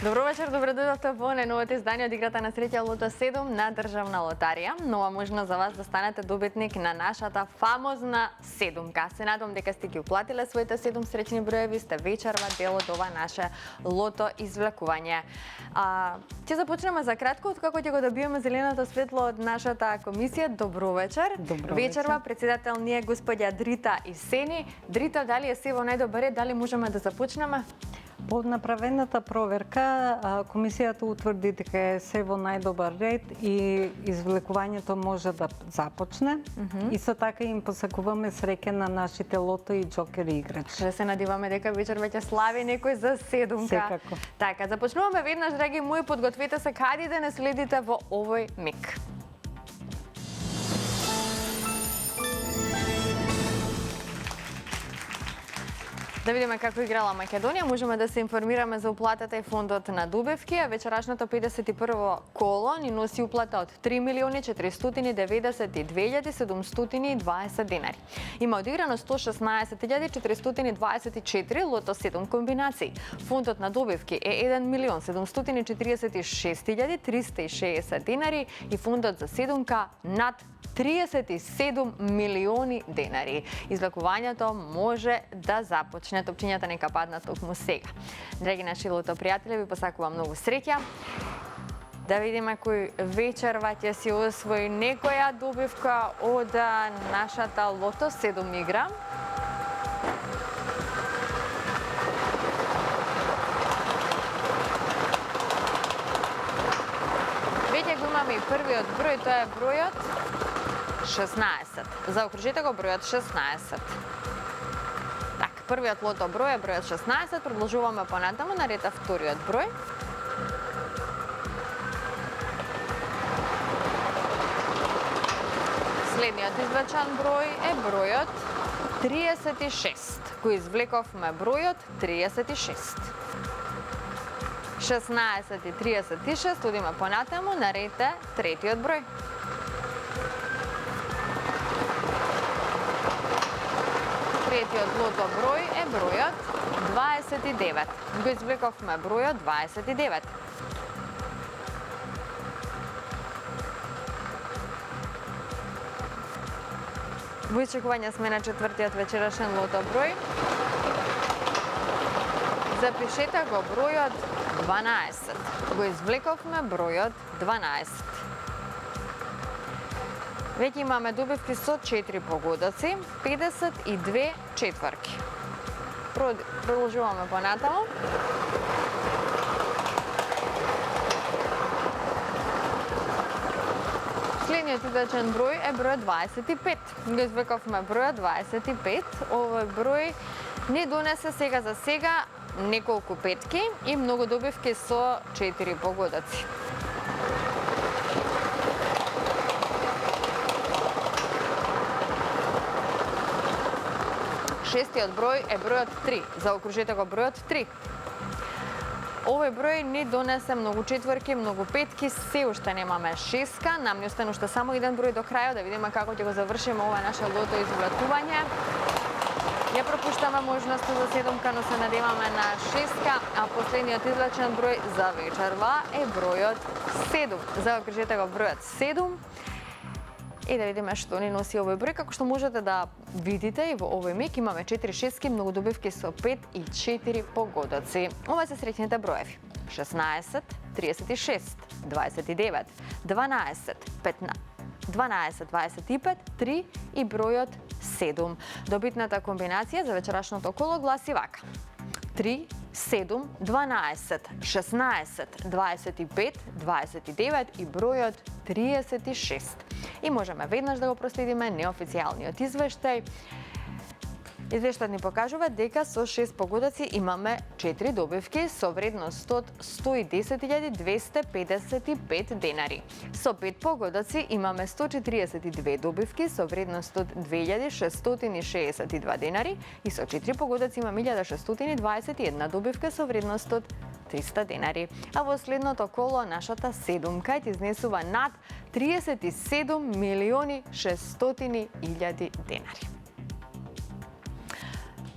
Добро вечер, добро дојдовте во најновото издание од играта на среќа Лото 7 на Државна лотарија. Нова можност за вас да станете добитник на нашата фамозна седумка. Се надам дека сте ги уплатиле своите 7 среќни броеви, сте вечерва дел од ова наше лото извлекување. Ќе започнеме за кратко, откако ќе го добиеме зеленото светло од нашата комисија. Добро вечер. Добро вечерва, председател ни е господја Дрита Исени. Дрита, дали е се во најдобар ред, дали можеме да започнеме? По направената проверка, комисијата утврди дека е се во најдобар ред и извлекувањето може да започне. Исто така им посакуваме среќа на нашите лото и џокери играчи. Да се надиваме дека вечер веќе слави некој за седумка. Секако. Така, започнуваме веднаш, драги мои, подгответе се кади да не следите во овој миг. Да видиме како играла Македонија, можеме да се информираме за уплатата и фондот на добивки, а вечерашното 51 коло ни носи уплата од 3.492.720 денари. Има одиграно 116.424 лото 7 комбинации. Фондот на добивки е 1.746.360 денари и фондот за седумка над 37 милиони денари. Извлекувањето може да започне. Топчињата нека паднат токму сега. Драги наши лото пријатели, ви посакувам многу среќа. Да видиме кој вечерва ќе си освои некоја добивка од нашата лото 7 игра. Веќе го имаме и првиот број, тоа е бројот 16. Заокружете го бројот 16. Првиот лото број е бројот 16, продолжуваме понатаму, наред е вториот број. Следниот извлечен број е бројот 36, кој извлековме бројот 36. 16 и 36, одиме понатаму, наред е третиот број. Третиот лото број е бројот 29. Го извлековме бројот 29. Во очекување сме на четвртиот вечерашен лото број. Запишете го бројот 12. Го извлековме бројот 12. Веќе имаме добивки со 4 погодоци, 52 четврки. Продолжуваме понатаму. Следниот извлечен број е број 25. Го извлековме бројот 25. Овој број ни донесе сега за сега неколку петки и многу добивки со 4 погодоци. Шестиот број е бројот 3. Заокружете го бројот 3. Овој број ни донесе многу четврки, многу петки, се уште немаме шестка, нам ни остане уште само еден број до крајот, да видиме како ќе го завршиме ова наше лото извлекување. Ја пропуштаме можноста за седумка, но се надеваме на шестка, а последниот извлечен број за вечерва е бројот 7. Заокружете го бројот 7. И да видиме што ни носи овој број. Како што можете да видите и во овој миг имаме 4 шестки, многу добивки со 5 и 4 погодоци. Ова се среќните броеви. 16, 36, 29, 12, 15, 12, 25, 3 и бројот 7. Добитната комбинација за вечерашното коло гласи вака. 3, 7, 12, 16, 25, 29 и бројот 36. И можеме веднаш да го проследиме неофицијалниот извештај. Извештајот ни покажува дека со 6 погодоци имаме 4 добивки со вредност од 110.255 денари. Со 5 погодоци имаме 142 добивки со вредност од 2.662 денари и со 4 погодоци имаме 1.621 добивка со вредност од 300 денари. А во следното коло нашата седумка ќе изнесува над 37.600.000 денари.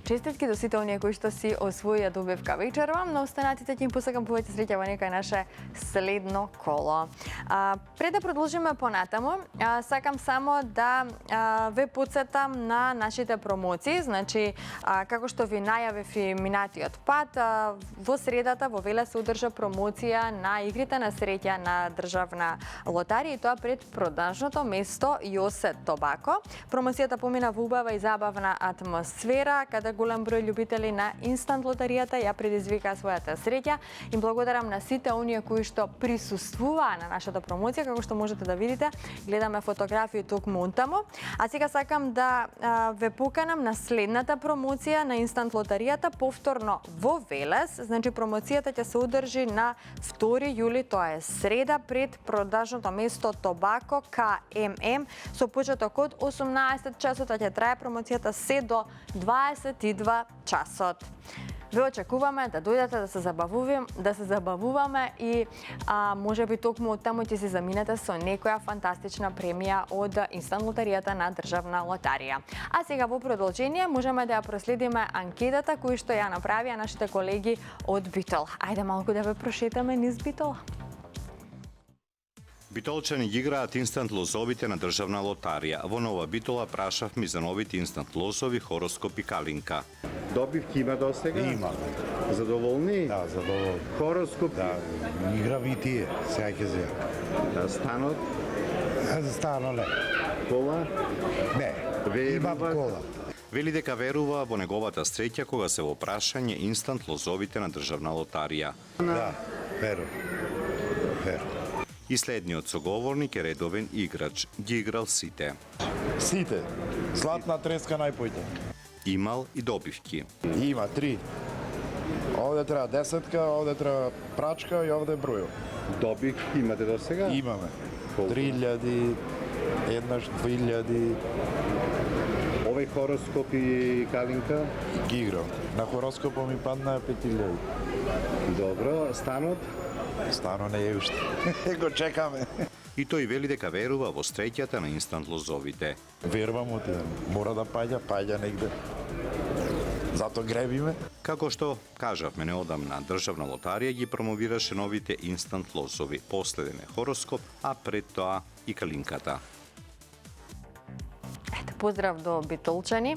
Честитки до сите оние кои што си освоија добивка вечерва, но останатите ќе им посакам повеќе среќа во некој наше следно коло. Пред да продолжиме понатаму, сакам само да ве потсетам на нашите промоции. Значи, како што ви најавив и минатиот пат, во средата во Велес се одржа промоција на игрите на среќа на државна лотарија и тоа пред продажното место Јосе Тобако. Промоцијата помина во убава и забавна атмосфера, каде голем број љубители на инстант лотаријата ја предизвика својата среќа. Им благодарам на сите оние кои што присуствуваа на нашата промоција, како што можете да видите, гледаме фотографии токму онтаму. А сега сакам да ве поканам на следната промоција на инстант лотаријата повторно во Велес. Значи промоцијата ќе се одржи на 2 јули, тоа е среда, пред продажното место Тобако КММ со почеток од 18 часот, а ќе трае промоцијата се до 22 часот. Ве очекуваме да дојдете да се забавуваме и можеби токму таму ќе се заминете со некоја фантастична премија од инстант лотаријата на државна лотарија. А сега во продолжение можеме да ја проследиме анкетата која што ја направија нашите колеги од Битол. Ајде малку да ве прошетаме низ Битол. Битолчани ги играат инстант лозовите на државна лотарија. Во Нова Битола прашавме за новите инстант лозови, хороскоп и калинка. Добивки има досега? Има. Задоволни? Да, задоволни. Хороскопи? Да, играм и тие, сега ќе зеја. Да, станот? Стано не. Кола? Не, имам кола. Вели дека верува во неговата среќа кога се во прашање инстант лозовите на државна лотарија. Да, веру. И следниот соговорник е редовен играч. Ги играл сите. Сите. Златна треска најпојде. Имал и добивки. Има 3. Овде треба десетка, овде треба прачка и овде бројо. Добивки имате досега? Имаме. Колку? 3000, еднаш 2000. Овој хороскоп и калинка? Ги играм. На хороскопот ми падна 5000. Добро, станот? Стано не е уште. Го чекаме. И тој вели дека верува во среќата на инстант лозовите. Верувам отидем. Мора да паѓа негде. Зато гребиме. Како што кажавме неодамна, државна лотарија ги промовираше новите инстант лозови. Последен е хороскоп, а пред тоа и калинката. Поздрав до битолчани.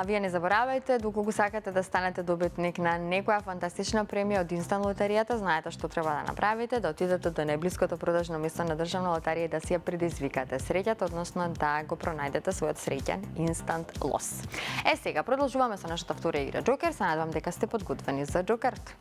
Вие не заборавајте, доколку сакате да станете добитник на некоја фантастична премија од инстант лотаријата, знаете што треба да направите, да отидете до најблиското продажно место на државна лотарија и да си ја предизвикате среќата, односно да го пронајдете својот среќен инстант лос. Сега продолжуваме со нашата втора игра Џокер, се надевам дека сте подготвени за Џокерт.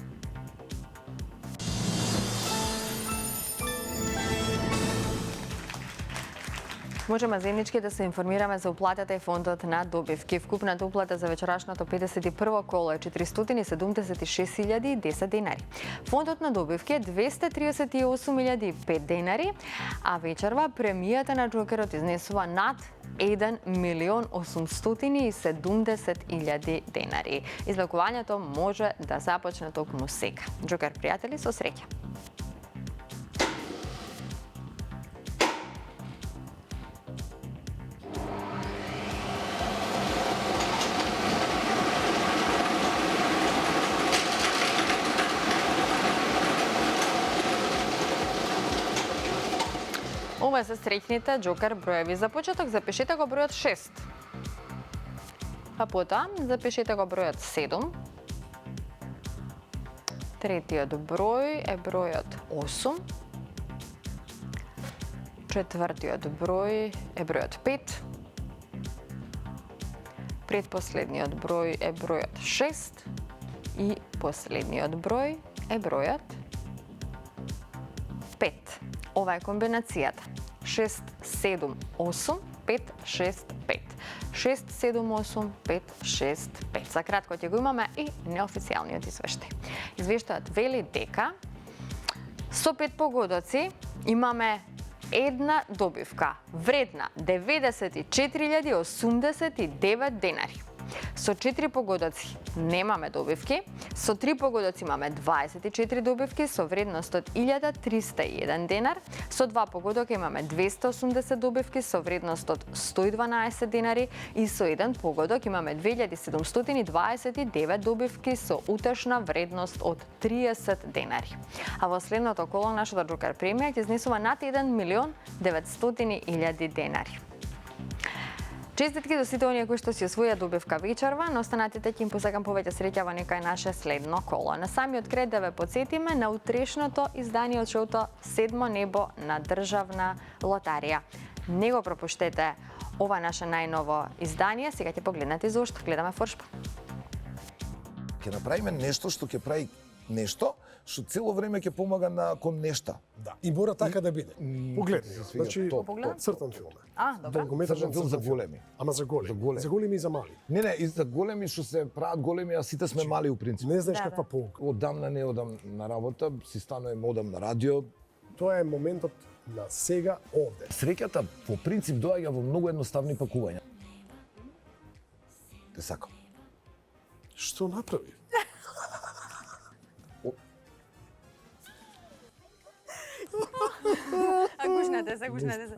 Можеме заеднички да се информираме за уплатата и фондот на добивки. Вкупната уплата за вечерашното 51 коло е 476.010 денари. Фондот на добивки е 238.005 денари, а вечерва премијата на Џокерот изнесува над 1.870.000 денари. Излекувањето може да започне токму сега. Џокер пријатели, со среќа. Ова се среќните Џокер броеви. За почеток запишете го бројот 6. А потоа запишете го бројот 7. Третиот број е бројот 8. Четвртиот број е бројот 5. Предпоследниот број е бројот 6. И последниот број е бројот 5. Ова е комбинацијата. 6, 7, 8, 5, 6, 5. 6, 7, 8, 5, 6, 5. За кратко ќе го имаме и неофицијалниот извештај. Извештајот вели дека со 5 погодоци имаме една добивка вредна 94.089 денари. Со 4 погодоци немаме добивки, со 3 погодоци имаме 24 добивки со вредност од 1301 денар, со 2 погодока имаме 280 добивки со вредност од 112 денари и со 1 погодок имаме 2729 добивки со утешна вредност од 30 денари. А во следното коло нашата Джокер премија ќе изнесува над 1.900.000 денари. Честитки до сите оние кои што си освоја добивка вечерва, на останатите ќе им посакам повеќе среќа во некој наше следно коло. На самиот крај да ве потсетиме на утрешното издание од шоуто Седмо небо на државна лотарија. Не го пропуштете ова наше најново издание, сега ќе погледнете зошто. Гледаме форшпон. Ќе направиме нешто што ќе прави нешто што цело време ќе помага на кон нешта. Да, и мора така да биде. Погледни, се свига, значи топ, цртан филм. Добро. Долгометражен Цртан филм за цртан филм. големи. Ама за големи. За големи. За големи и за мали. Не, и за големи што се прават големи, а сите сме мали у принцип. Не знаеш Да, каква полука. Одамна не одам на работа, си станувам одам на радио. Тоа е моментот на сега овде. Среќата по принцип доаѓа во многу едноставни пакувања. Те сакам. Што направи? Гушнете се.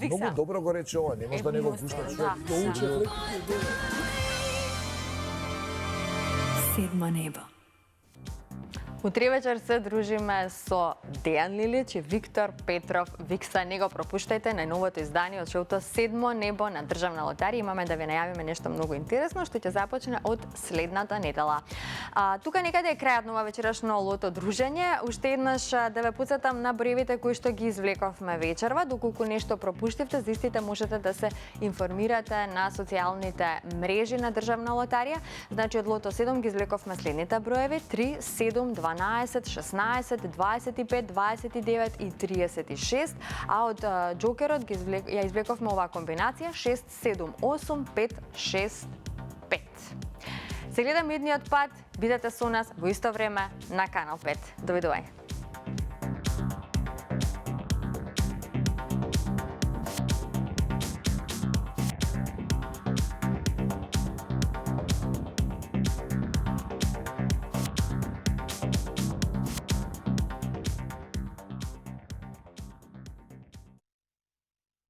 Многу добро го рече ова, немаш да не го пушна човек. Научев Седмо небо. Утре вечер се дружиме со Дејан Лилич и Виктор Петров. Викса, не го пропуштајте на новото издание од шоуто Седмо небо на државна лотарија. Имаме да ви најавиме нешто многу интересно што ќе започне од следната недела. Тука некаде е крајот на ова вечерашно лото дружење. Уште еднаш да ве потсетам на броевите кои што ги извлековме вечерва. Доколку нешто пропуштивте, за истите можете да се информирате на социјалните мрежи на државна лотарија. Значи од лото 7 ги извлековме следните броеви: 3, 7, 12, 16, 25, 29 и 36, а од Джокерот ја извлековме оваа комбинација 6, 7, 8, 5, 6, 5. Се гледаме идниот пат, бидете со нас во исто време на Канал 5. Довидување.